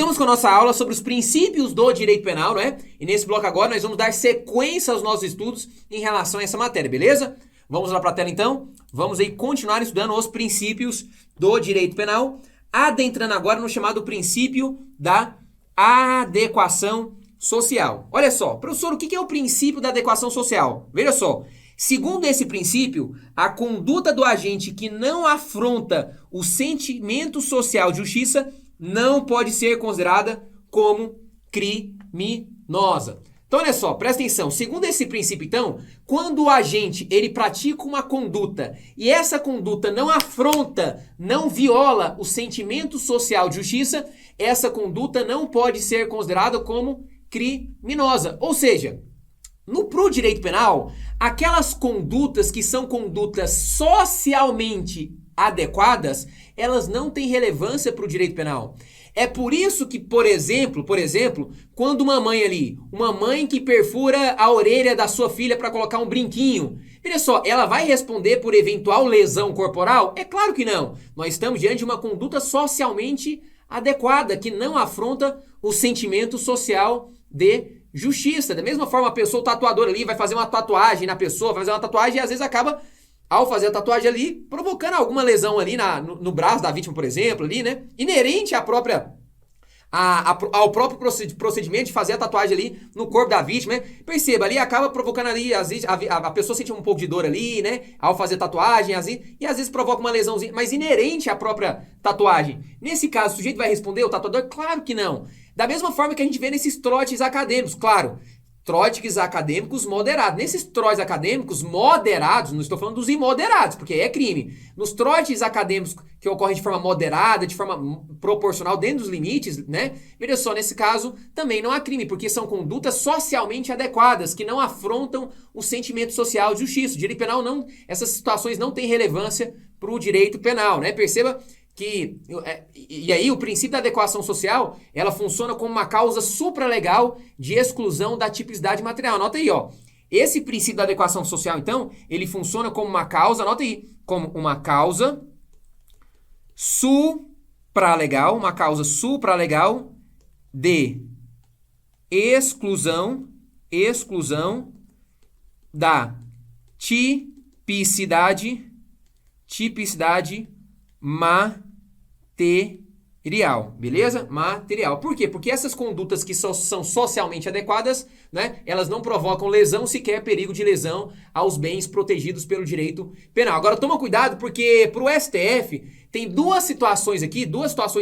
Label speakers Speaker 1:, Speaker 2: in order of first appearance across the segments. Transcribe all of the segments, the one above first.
Speaker 1: Continuamos com a nossa aula sobre os princípios do direito penal, não é? E nesse bloco agora nós vamos dar sequência aos nossos estudos em relação a essa matéria, beleza? Vamos lá para a tela então? Vamos aí continuar estudando os princípios do direito penal, adentrando agora no chamado princípio da adequação social. Olha só, professor, o que é o princípio da adequação social? Veja só, segundo esse princípio, a conduta do agente que não afronta o sentimento social de justiça não pode ser considerada como criminosa. Então, olha só, presta atenção. Segundo esse princípio, então, quando o agente ele pratica uma conduta e essa conduta não afronta, não viola o sentimento social de justiça, essa conduta não pode ser considerada como criminosa. Ou seja, pro direito penal, aquelas condutas que são condutas socialmente adequadas, elas não têm relevância para o direito penal. É por isso que, por exemplo, quando uma mãe que perfura a orelha da sua filha para colocar um brinquinho, veja só, ela vai responder por eventual lesão corporal? É claro que não. Nós estamos diante de uma conduta socialmente adequada, que não afronta o sentimento social de justiça. Da mesma forma, a pessoa, o tatuador ali, vai fazer uma tatuagem na pessoa, vai fazer uma tatuagem e às vezes acaba, ao fazer a tatuagem ali, provocando alguma lesão ali no braço da vítima, por exemplo, ali, né? Inerente ao próprio procedimento de fazer a tatuagem ali no corpo da vítima, né? Perceba, ali acaba provocando ali, às vezes, a pessoa sente um pouco de dor ali, né? Ao fazer a tatuagem, e às vezes provoca uma lesãozinha, mas inerente à própria tatuagem. Nesse caso, o sujeito vai responder, o tatuador? Claro que não. Da mesma forma que a gente vê nesses trotes acadêmicos, claro. Trotes acadêmicos moderados. Nesses trotes acadêmicos moderados, não estou falando dos imoderados, porque aí é crime. Nos trotes acadêmicos que ocorrem de forma moderada, de forma proporcional, dentro dos limites, né? Veja só, nesse caso também não há crime, porque são condutas socialmente adequadas, que não afrontam o sentimento social de justiça. O direito penal não, essas situações não têm relevância para o direito penal, né? Perceba que, e aí o princípio da adequação social, ela funciona como uma causa supralegal de exclusão da tipicidade material. Anota aí, ó. Esse princípio da adequação social, então, ele funciona como uma causa, anota aí, como uma causa supralegal de exclusão da tipicidade material, beleza? Material. Por quê? Porque essas condutas que são socialmente adequadas, né, elas não provocam lesão, sequer perigo de lesão aos bens protegidos pelo direito penal. Agora, toma cuidado, porque para o STF tem duas situações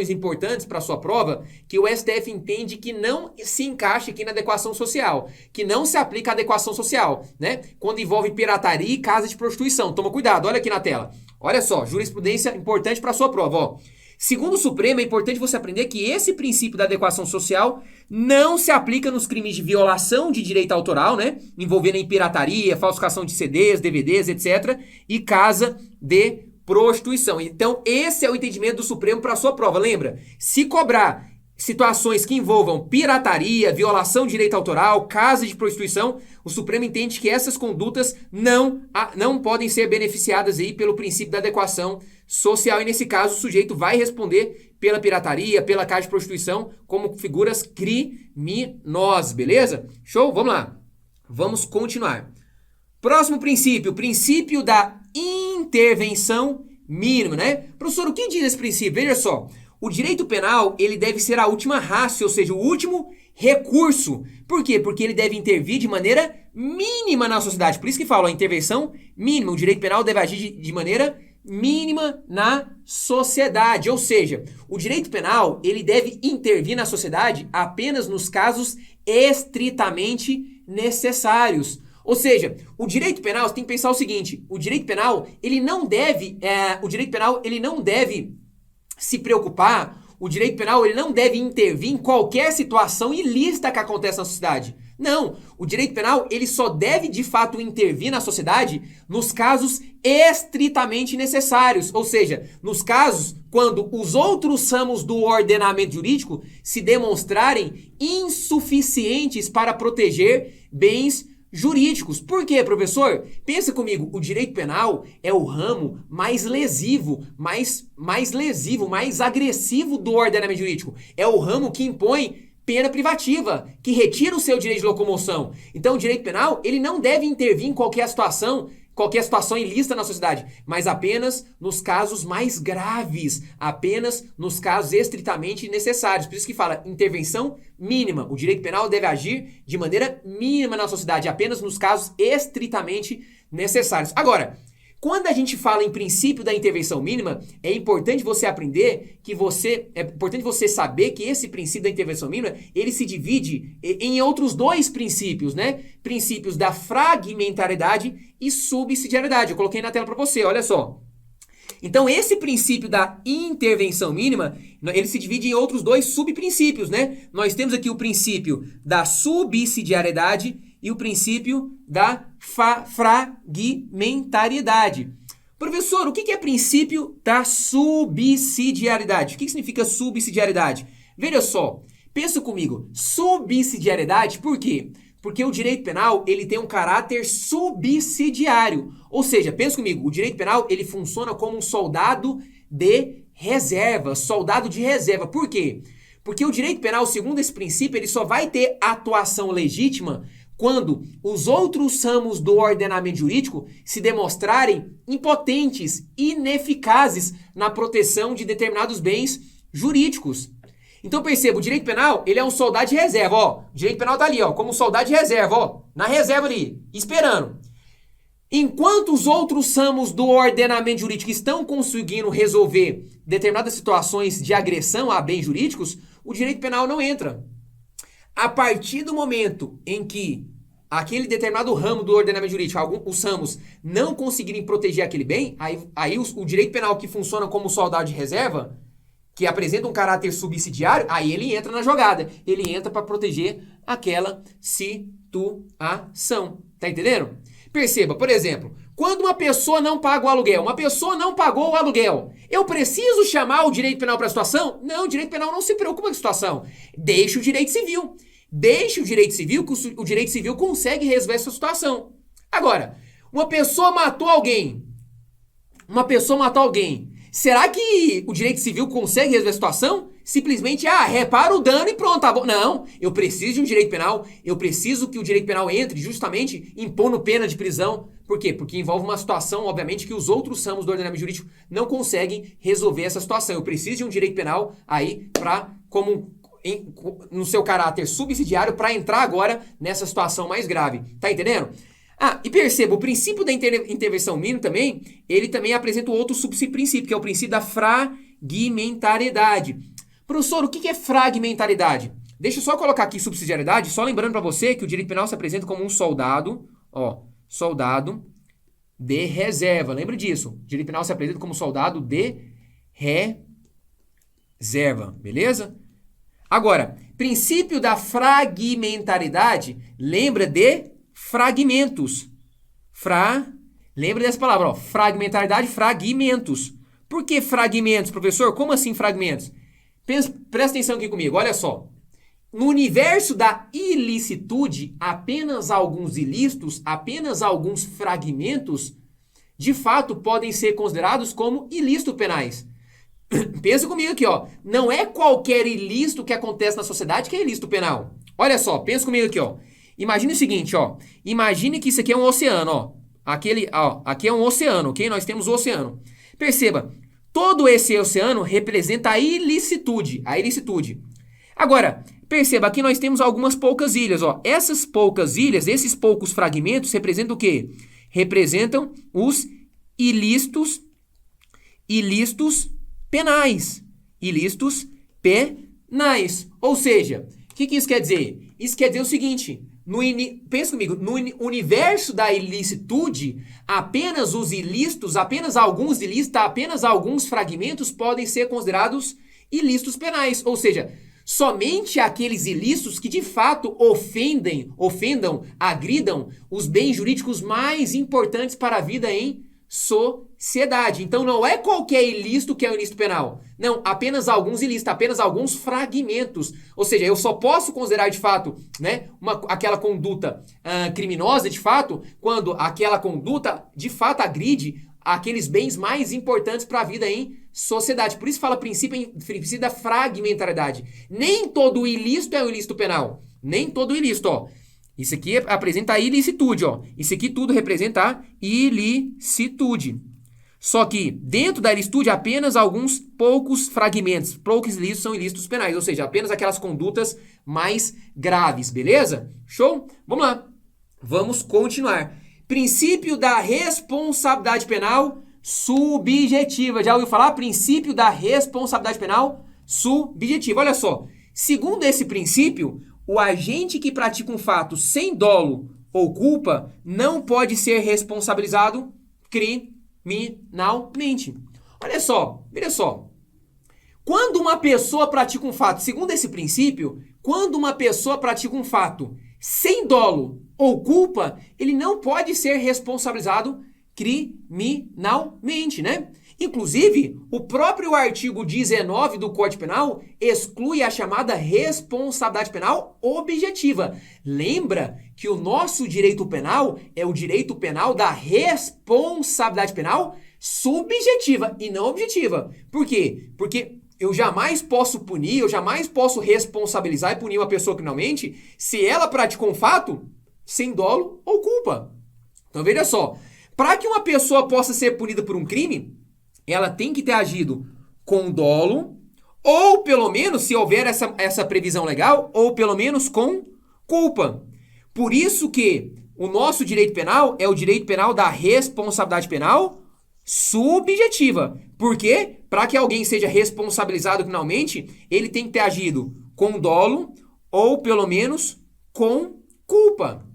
Speaker 1: importantes para a sua prova, que o STF entende que não se encaixa aqui na adequação social, que não se aplica a adequação social, né? Quando envolve pirataria e casa de prostituição. Toma cuidado, olha aqui na tela. Olha só, jurisprudência importante para a sua prova, ó. Segundo o Supremo, é importante você aprender que esse princípio da adequação social não se aplica nos crimes de violação de direito autoral, né? Envolvendo em pirataria, falsificação de CDs, DVDs, etc. e casa de prostituição. Então, esse é o entendimento do Supremo para a sua prova. Lembra? Se cobrar situações que envolvam pirataria, violação de direito autoral, casa de prostituição, o Supremo entende que essas condutas não podem ser beneficiadas aí pelo princípio da adequação social. E nesse caso, o sujeito vai responder pela pirataria, pela casa de prostituição, como figuras criminosas, beleza? Show? Vamos lá. Vamos continuar. Próximo princípio, o princípio da intervenção mínima, né? Professor, o que diz esse princípio? Veja só. O direito penal, ele deve ser a última ratio, ou seja, o último recurso. Por quê? Porque ele deve intervir de maneira mínima na sociedade. Por isso que falo, a intervenção mínima. O direito penal deve agir de maneira mínima na sociedade. Ou seja, o direito penal, ele deve intervir na sociedade apenas nos casos estritamente necessários. Ou seja, o direito penal, você tem que pensar o seguinte, o direito penal, ele não deve se preocupar, o direito penal ele não deve intervir em qualquer situação ilícita que acontece na sociedade. Não, o direito penal ele só deve de fato intervir na sociedade nos casos estritamente necessários, ou seja, nos casos quando os outros ramos do ordenamento jurídico se demonstrarem insuficientes para proteger bens jurídicos. Por quê, professor? Pensa comigo, o direito penal é o ramo mais lesivo, mais agressivo do ordenamento jurídico. É o ramo que impõe pena privativa, que retira o seu direito de locomoção. Então, o direito penal, ele não deve intervir em qualquer situação ilícita na sociedade, mas apenas nos casos mais graves, apenas nos casos estritamente necessários. Por isso que fala intervenção mínima. O direito penal deve agir de maneira mínima na sociedade, apenas nos casos estritamente necessários. Agora, quando a gente fala em princípio da intervenção mínima, é importante você saber que esse princípio da intervenção mínima, ele se divide em outros dois princípios, né? Princípios da fragmentariedade e subsidiariedade. Eu coloquei na tela para você, olha só. Então, esse princípio da intervenção mínima, ele se divide em outros dois subprincípios, né? Nós temos aqui o princípio da subsidiariedade e o princípio da fragmentariedade. Professor, o que é princípio da subsidiariedade? O que significa subsidiariedade? Veja só, pensa comigo, subsidiariedade, por quê? Porque o direito penal, ele tem um caráter subsidiário. Ou seja, pensa comigo, o direito penal, ele funciona como um soldado de reserva. Soldado de reserva. Por quê? Porque o direito penal, segundo esse princípio, ele só vai ter atuação legítima quando os outros ramos do ordenamento jurídico se demonstrarem impotentes, ineficazes na proteção de determinados bens jurídicos. Então perceba, o direito penal, ele é um soldado de reserva, ó. O direito penal tá ali, ó, como um soldado de reserva, ó, na reserva ali, esperando. Enquanto os outros ramos do ordenamento jurídico estão conseguindo resolver determinadas situações de agressão a bens jurídicos, o direito penal não entra. A partir do momento em que aquele determinado ramo do ordenamento jurídico, os ramos, não conseguirem proteger aquele bem, aí o direito penal que funciona como soldado de reserva, que apresenta um caráter subsidiário, aí ele entra na jogada. Ele entra para proteger aquela situação. Tá entendendo? Perceba, por exemplo, quando uma pessoa não paga o aluguel, uma pessoa não pagou o aluguel, eu preciso chamar o direito penal para a situação? Não, o direito penal não se preocupa com a situação. Deixa o direito civil. Deixa o direito civil, que o direito civil consegue resolver essa situação. Agora, uma pessoa matou alguém. Será que o direito civil consegue resolver a situação? Simplesmente, repara o dano e pronto, tá bom. Não, eu preciso de um direito penal, eu preciso que o direito penal entre justamente impondo pena de prisão. Por quê? Porque envolve uma situação, obviamente, que os outros ramos do ordenamento jurídico não conseguem resolver essa situação. Eu preciso de um direito penal aí no seu caráter subsidiário para entrar agora nessa situação mais grave. Tá entendendo? E perceba, o princípio da intervenção mínima também, ele também apresenta o outro subprincípio, que é o princípio da fragmentariedade. Professor, o que é fragmentariedade? Deixa eu só colocar aqui subsidiariedade, só lembrando para você que o direito penal se apresenta como um soldado de reserva. Lembra disso? O direito penal se apresenta como soldado de reserva, beleza? Agora, princípio da fragmentariedade, lembra de fragmentos. Lembra dessa palavra, ó, fragmentariedade, fragmentos. Por que fragmentos, professor? Como assim fragmentos? Presta atenção aqui comigo, olha só. No universo da ilicitude, apenas alguns ilícitos, apenas alguns fragmentos, de fato, podem ser considerados como ilícitos penais. Pensa comigo aqui, ó. Não é qualquer ilícito que acontece na sociedade que é ilícito penal. Olha só, pensa comigo aqui, ó. Imagine o seguinte, ó. Imagine que isso aqui é um oceano, ó. Aqui é um oceano, ok? Nós temos o oceano. Perceba, todo esse oceano representa a ilicitude. Agora, perceba, aqui nós temos algumas poucas ilhas, ó. Essas poucas ilhas, esses poucos fragmentos representam o quê? Representam os ilícitos penais. Ilícitos penais. Ou seja, o que isso quer dizer? Isso quer dizer o seguinte, pensa comigo, no universo da ilicitude, apenas os ilícitos, apenas alguns ilícitos, apenas alguns fragmentos podem ser considerados ilícitos penais. Ou seja, somente aqueles ilícitos que de fato ofendam, agridam os bens jurídicos mais importantes para a vida em sociedade. sociedade. Então não é qualquer ilícito que é o ilícito penal. Não, apenas alguns ilícitos, apenas alguns fragmentos. Ou seja, eu só posso considerar de fato, né, aquela conduta criminosa de fato, quando aquela conduta de fato agride aqueles bens mais importantes para a vida em sociedade. Por isso fala princípio da fragmentariedade. Nem todo ilícito é um ilícito penal. Nem todo ilícito, ó. Isso aqui apresenta a ilicitude, ó. Isso aqui tudo representa a ilicitude. Só que dentro da ilicitude apenas alguns poucos fragmentos, poucos ilícitos são ilícitos penais, ou seja, apenas aquelas condutas mais graves, beleza? Show? Vamos lá. Vamos continuar. Princípio da responsabilidade penal subjetiva. Já ouviu falar? Princípio da responsabilidade penal subjetiva. Olha só. Segundo esse princípio, o agente que pratica um fato sem dolo ou culpa não pode ser responsabilizado criminalmente. Olha só, veja só. Quando uma pessoa pratica um fato, segundo esse princípio, quando uma pessoa pratica um fato sem dolo ou culpa, ele não pode ser responsabilizado criminalmente, né? Inclusive, o próprio artigo 19 do Código Penal exclui a chamada responsabilidade penal objetiva. Lembra que o nosso direito penal é o direito penal da responsabilidade penal subjetiva e não objetiva. Por quê? Porque eu jamais posso punir, eu jamais posso responsabilizar e punir uma pessoa criminalmente se ela praticou um fato sem dolo ou culpa. Então veja só, para que uma pessoa possa ser punida por um crime, ela tem que ter agido com dolo, ou pelo menos, se houver essa previsão legal, ou pelo menos com culpa. Por isso que o nosso direito penal é o direito penal da responsabilidade penal subjetiva. Por quê? Para que alguém seja responsabilizado criminalmente, ele tem que ter agido com dolo, ou pelo menos com culpa.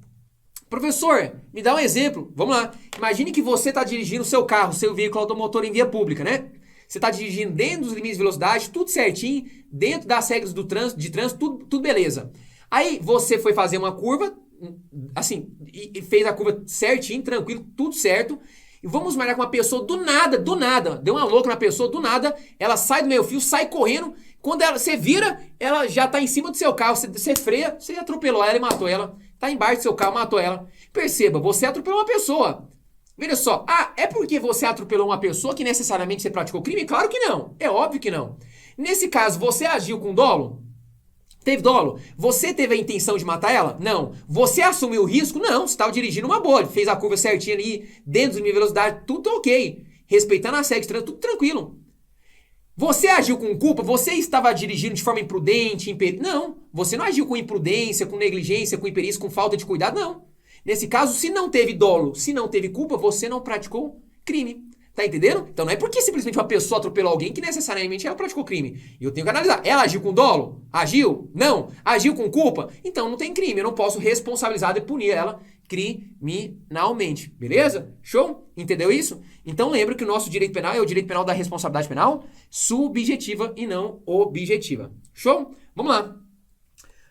Speaker 1: Professor, me dá um exemplo. Vamos lá. Imagine que você está dirigindo o seu carro, seu veículo automotor em via pública, né? Você está dirigindo dentro dos limites de velocidade, tudo certinho, dentro das regras do trânsito, tudo beleza. Aí você foi fazer uma curva, assim, e fez a curva certinho, tranquilo, tudo certo. E vamos imaginar que uma pessoa do nada, deu uma louca na pessoa, do nada, ela sai do meio fio, sai correndo. Quando você vira, ela já está em cima do seu carro, você freia, você atropelou ela e matou ela. Está embaixo do seu carro, matou ela. Perceba, você atropelou uma pessoa. Veja só, é porque você atropelou uma pessoa que necessariamente você praticou crime? Claro que não, é óbvio que não. Nesse caso, você agiu com dolo? Teve dolo? Você teve a intenção de matar ela? Não. Você assumiu o risco? Não, você estava dirigindo uma boa, fez a curva certinha ali, dentro do nível de velocidade, tudo ok. Respeitando as regras, tudo tranquilo. Você agiu com culpa? Você estava dirigindo de forma imprudente? Não, você não agiu com imprudência, com negligência, com imperícia, com falta de cuidado, não. Nesse caso, se não teve dolo, se não teve culpa, você não praticou crime. Tá entendendo? Então não é porque simplesmente uma pessoa atropelou alguém que necessariamente ela praticou crime. Eu tenho que analisar. Ela agiu com dolo? Agiu? Não. Agiu com culpa? Então não tem crime. Eu não posso responsabilizar e punir ela criminalmente. Beleza? Show? Entendeu isso? Então lembra que o nosso direito penal é o direito penal da responsabilidade penal subjetiva e não objetiva. Show? Vamos lá.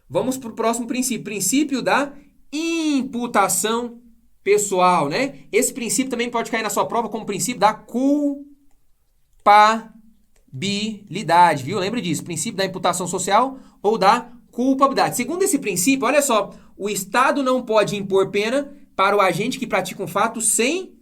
Speaker 1: Vamos para o próximo princípio. Princípio da imputação pessoal, né? Esse princípio também pode cair na sua prova como princípio da culpabilidade, viu? Lembra disso, princípio da imputação social ou da culpabilidade. Segundo esse princípio, olha só, o Estado não pode impor pena para o agente que pratica um fato sem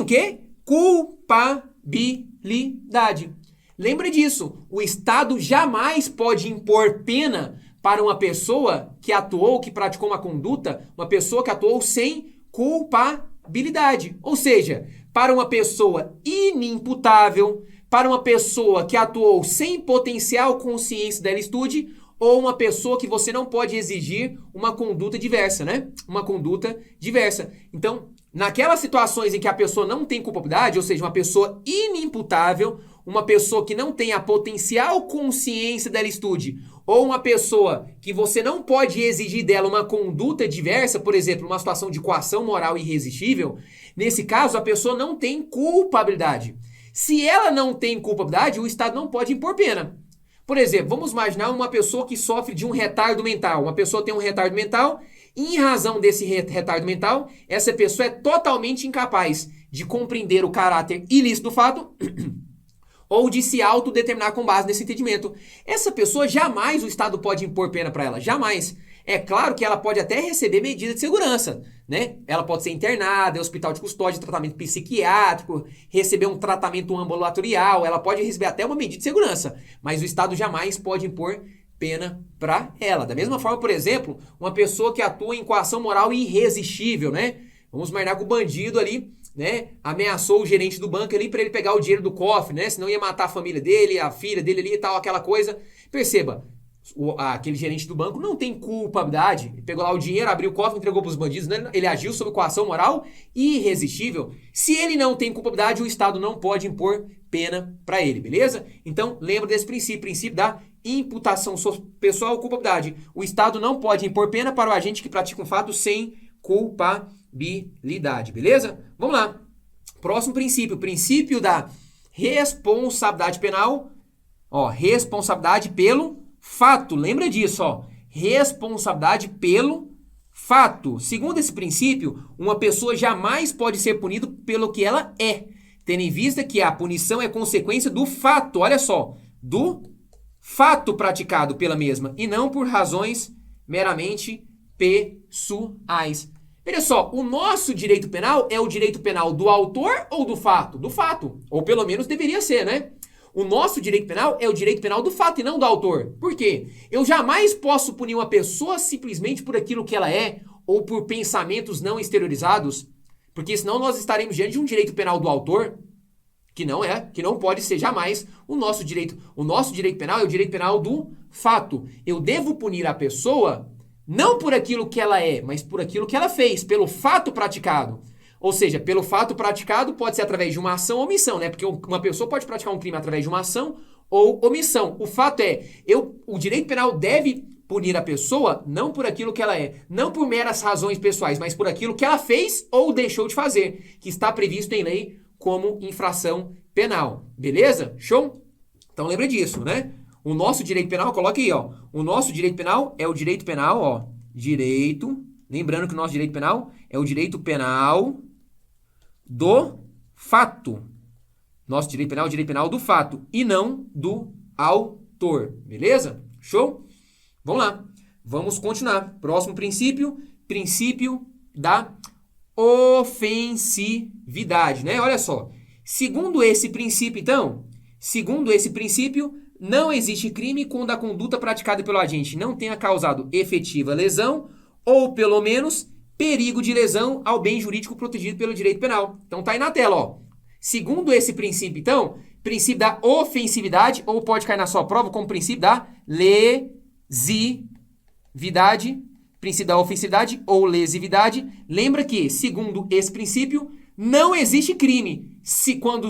Speaker 1: o quê? Culpabilidade. Lembra disso, o Estado jamais pode impor pena para uma pessoa que atuou, que praticou uma conduta, uma pessoa que atuou sem culpabilidade. Ou seja, para uma pessoa inimputável, para uma pessoa que atuou sem potencial consciência da ilicitude, ou uma pessoa que você não pode exigir uma conduta diversa, né? Uma conduta diversa. Então, naquelas situações em que a pessoa não tem culpabilidade, ou seja, uma pessoa inimputável, uma pessoa que não tem a potencial consciência da ilicitude, ou uma pessoa que você não pode exigir dela uma conduta diversa, por exemplo, uma situação de coação moral irresistível, nesse caso a pessoa não tem culpabilidade. Se ela não tem culpabilidade, o Estado não pode impor pena. Por exemplo, vamos imaginar uma pessoa que sofre de um retardo mental. Uma pessoa tem um retardo mental e, em razão desse retardo mental, essa pessoa é totalmente incapaz de compreender o caráter ilícito do fato ou de se autodeterminar com base nesse entendimento. Essa pessoa jamais o Estado pode impor pena para ela, jamais. É claro que ela pode até receber medida de segurança, né? Ela pode ser internada, em hospital de custódia, tratamento psiquiátrico, receber um tratamento ambulatorial, ela pode receber até uma medida de segurança, mas o Estado jamais pode impor pena para ela. Da mesma forma, por exemplo, uma pessoa que atua em coação moral irresistível, né? Vamos imaginar que o bandido ali, né, ameaçou o gerente do banco ali para ele pegar o dinheiro do cofre, né? Senão ia matar a família dele, a filha dele ali e tal, aquela coisa. Perceba, aquele gerente do banco não tem culpabilidade. Ele pegou lá o dinheiro, abriu o cofre, entregou para os bandidos, né? Ele agiu sob coação moral irresistível. Se ele não tem culpabilidade, o Estado não pode impor pena para ele, beleza? Então, lembra desse princípio da imputação pessoal, culpabilidade. O Estado não pode impor pena para o agente que pratica um fato sem culpabilidade, beleza? Vamos lá. Próximo princípio, princípio da responsabilidade penal. Ó, responsabilidade pelo fato. Lembra disso, ó. Responsabilidade pelo fato. Segundo esse princípio, uma pessoa jamais pode ser punida pelo que ela é, tendo em vista que a punição é consequência do fato, olha só, do fato praticado pela mesma e não por razões meramente pessoais. Veja só, o nosso direito penal é o direito penal do autor ou do fato? Do fato. Ou pelo menos deveria ser, né? O nosso direito penal é o direito penal do fato e não do autor. Por quê? Eu jamais posso punir uma pessoa simplesmente por aquilo que ela é ou por pensamentos não exteriorizados, porque senão nós estaremos diante de um direito penal do autor, que não pode ser jamais o nosso direito. O nosso direito penal é o direito penal do fato. Eu devo punir a pessoa não por aquilo que ela é, mas por aquilo que ela fez, pelo fato praticado. Ou seja, pelo fato praticado pode ser através de uma ação ou omissão, né? Porque uma pessoa pode praticar um crime através de uma ação ou omissão. O fato é, o direito penal deve punir a pessoa não por aquilo que ela é, não por meras razões pessoais, mas por aquilo que ela fez ou deixou de fazer, que está previsto em lei como infração penal. Beleza? Show? Então lembra disso, né? O nosso direito penal, coloca aí, ó. O nosso direito penal é o direito penal, ó. Lembrando que o nosso direito penal é o direito penal do fato. Nosso direito penal é o direito penal do fato e não do autor. Beleza? Show? Vamos lá. Vamos continuar. Próximo princípio, princípio da ofensividade, né? Olha só. Segundo esse princípio, não existe crime quando a conduta praticada pelo agente não tenha causado efetiva lesão ou, pelo menos, perigo de lesão ao bem jurídico protegido pelo direito penal. Então tá aí na tela, ó. Segundo esse princípio, então, princípio da ofensividade, ou pode cair na sua prova como princípio da lesividade, princípio da ofensividade ou lesividade. Lembra que, segundo esse princípio, não existe crime se quando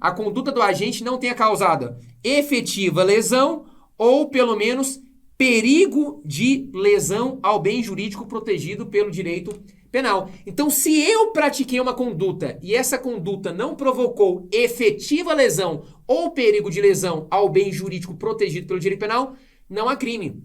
Speaker 1: a conduta do agente não tenha causado efetiva lesão ou, pelo menos, perigo de lesão ao bem jurídico protegido pelo direito penal. Então, se eu pratiquei uma conduta e essa conduta não provocou efetiva lesão ou perigo de lesão ao bem jurídico protegido pelo direito penal, não há crime.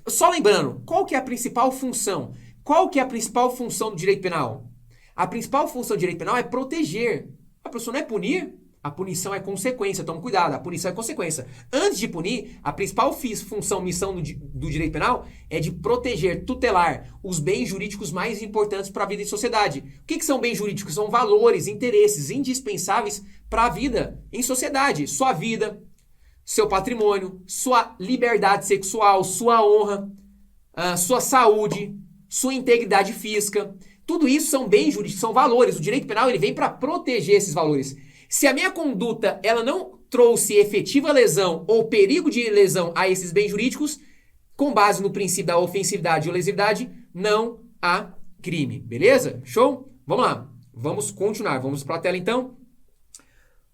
Speaker 1: Só lembrando, qual que é a principal função? Qual que é a principal função do direito penal? A principal função do direito penal é proteger. A pessoa não é punir. A punição é consequência, toma cuidado, a punição é consequência. Antes de punir, a principal função, missão do direito penal é de proteger, tutelar os bens jurídicos mais importantes para a vida em sociedade. O que são bens jurídicos? São valores, interesses indispensáveis para a vida em sociedade. Sua vida, seu patrimônio, sua liberdade sexual, sua honra, sua saúde, sua integridade física. Tudo isso são bens jurídicos, são valores. O direito penal ele vem para proteger esses valores. Se a minha conduta ela não trouxe efetiva lesão ou perigo de lesão a esses bens jurídicos, com base no princípio da ofensividade ou lesividade, não há crime. Beleza? Show? Vamos lá. Vamos continuar. Vamos para a tela então.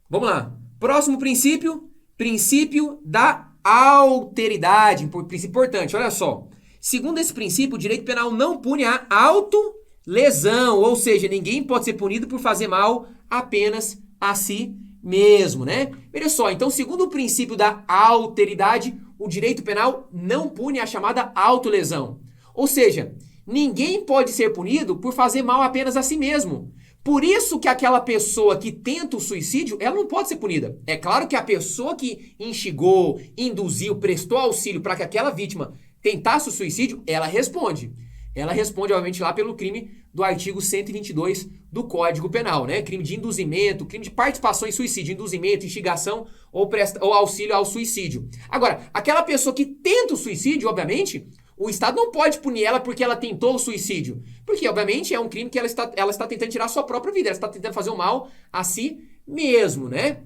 Speaker 1: Vamos lá. Próximo princípio, princípio da alteridade. Princípio importante, olha só. Segundo esse princípio, o direito penal não pune a autolesão, ou seja, ninguém pode ser punido por fazer mal apenas a si mesmo, né? Veja só, então, segundo o princípio da alteridade, o direito penal não pune a chamada autolesão. Ou seja, ninguém pode ser punido por fazer mal apenas a si mesmo. Por isso que aquela pessoa que tenta o suicídio, ela não pode ser punida. É claro que a pessoa que instigou, induziu, prestou auxílio para que aquela vítima tentasse o suicídio, ela responde. Ela responde, obviamente, lá pelo crime do artigo 122 do Código Penal, né? Crime de induzimento, crime de participação em suicídio, induzimento, instigação ou auxílio ao suicídio. Agora, aquela pessoa que tenta o suicídio, obviamente, o Estado não pode punir ela porque ela tentou o suicídio. Porque, obviamente, é um crime que ela está tentando tirar a sua própria vida, ela está tentando fazer o mal a si mesmo, né?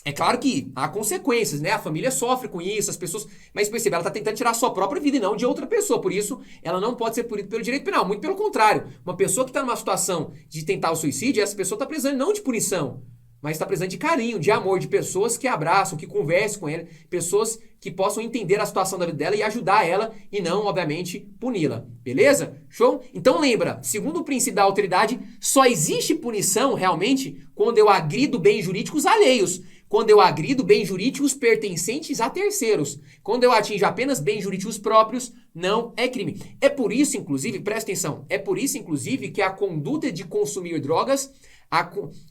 Speaker 1: É claro que há consequências, né? A família sofre com isso, as pessoas... Mas perceba, ela está tentando tirar a sua própria vida e não de outra pessoa. Por isso, ela não pode ser punida pelo direito penal. Muito pelo contrário. Uma pessoa que está numa situação de tentar o suicídio, essa pessoa está precisando não de punição, mas está precisando de carinho, de amor, de pessoas que abraçam, que conversem com ela, pessoas que possam entender a situação da vida dela e ajudar ela e não, obviamente, puni-la. Beleza? Show? Então lembra, segundo o princípio da alteridade, só existe punição, realmente, quando eu agrido bens jurídicos alheios. Quando eu agrido bens jurídicos pertencentes a terceiros. Quando eu atinjo apenas bens jurídicos próprios, não é crime. É por isso, inclusive, presta atenção, é por isso, inclusive, que a conduta de consumir drogas,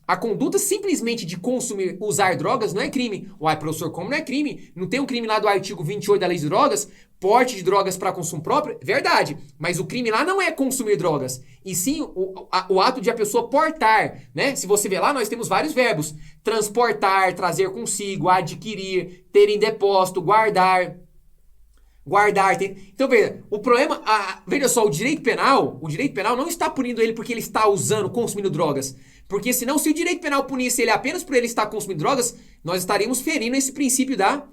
Speaker 1: a conduta simplesmente de consumir, usar drogas não é crime. Uai, professor, como não é crime? Não tem um crime lá do artigo 28 da Lei de Drogas? Porte de drogas para consumo próprio? Verdade. Mas o crime lá não é consumir drogas. E sim o ato de a pessoa portar, né? Se você ver lá, nós temos vários verbos. Transportar, trazer consigo, adquirir, ter em depósito, guardar. Então, veja, o problema, veja só, o direito penal não está punindo ele porque ele está usando, consumindo drogas. Porque senão, se o direito penal punisse ele apenas por ele estar consumindo drogas, nós estaríamos ferindo esse princípio da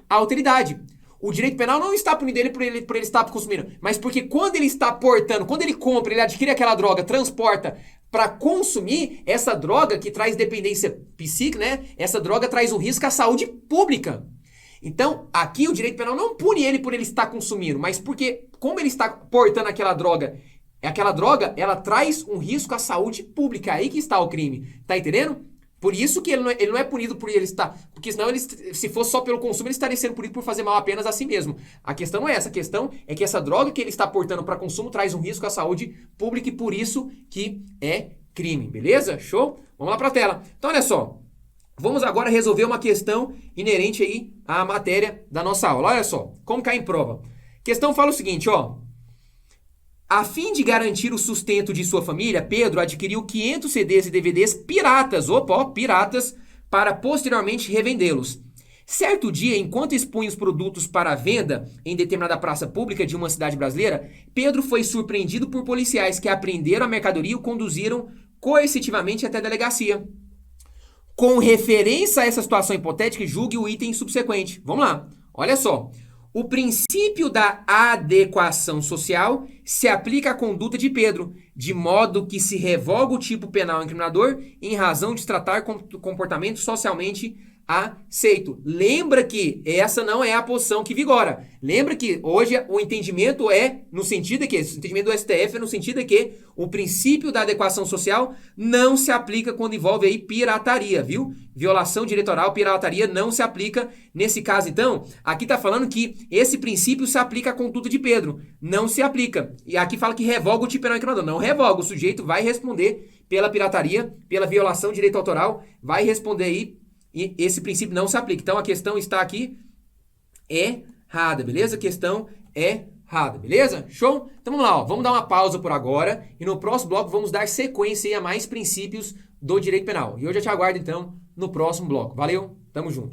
Speaker 1: alteridade. O direito penal não está punindo ele por ele estar consumindo, mas porque quando ele está portando, quando ele compra, ele adquire aquela droga, transporta para consumir, essa droga que traz dependência psíquica, né? Essa droga traz um risco à saúde pública. Então, aqui o direito penal não pune ele por ele estar consumindo, mas porque, como ele está portando aquela droga, ela traz um risco à saúde pública. Aí que está o crime. Tá entendendo? Por isso que ele não é punido por ele estar... Porque senão, se fosse só pelo consumo, ele estaria sendo punido por fazer mal apenas a si mesmo. A questão não é essa. A questão é que essa droga que ele está portando para consumo traz um risco à saúde pública e por isso que é crime. Beleza? Show? Vamos lá para a tela. Então, olha só. Vamos agora resolver uma questão inerente aí à matéria da nossa aula. Olha só, como cai em prova. A questão fala o seguinte, ó. A fim de garantir o sustento de sua família, Pedro adquiriu 500 CDs e DVDs piratas, piratas, para posteriormente revendê-los. Certo dia, enquanto expunha os produtos para venda em determinada praça pública de uma cidade brasileira, Pedro foi surpreendido por policiais que apreenderam a mercadoria e o conduziram coercitivamente até a delegacia. Com referência a essa situação hipotética, julgue o item subsequente. Vamos lá. Olha só. O princípio da adequação social se aplica à conduta de Pedro, de modo que se revoga o tipo penal incriminador em razão de tratar comportamento socialmente aceito. Lembra que essa não é a posição que vigora. Lembra que hoje o entendimento é no sentido de que, o entendimento do STF é no sentido de que o princípio da adequação social não se aplica quando envolve aí pirataria, viu? Violação diretoral, pirataria não se aplica nesse caso. Então, aqui está falando que esse princípio se aplica à conduta de Pedro. Não se aplica. E aqui fala que revoga o tipo penal incriminador. Não revoga. O sujeito vai responder pela pirataria, pela violação de direito autoral, vai responder aí. E esse princípio não se aplica. Então, a questão está aqui errada, beleza? A questão é errada, beleza? Show? Então, vamos lá, ó. Vamos dar uma pausa por agora e no próximo bloco vamos dar sequência aí a mais princípios do direito penal. E hoje eu te aguardo, então, no próximo bloco. Valeu? Tamo junto.